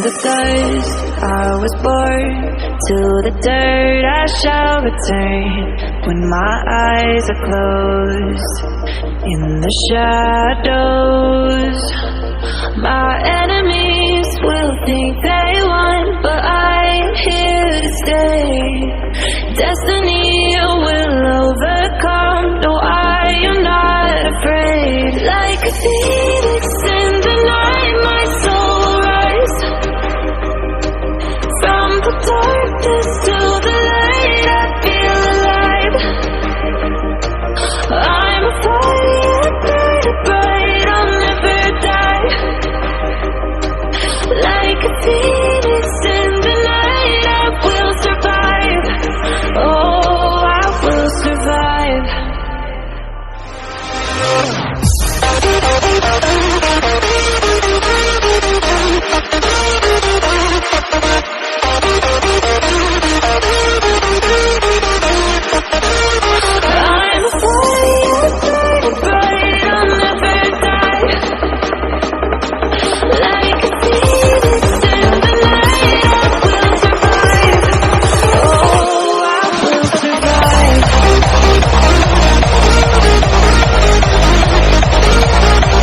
the dust I was born, to the dirt I shall return. When my eyes are closed, in the shadows, my enemies will think they won, but I'm here to stay. Destiny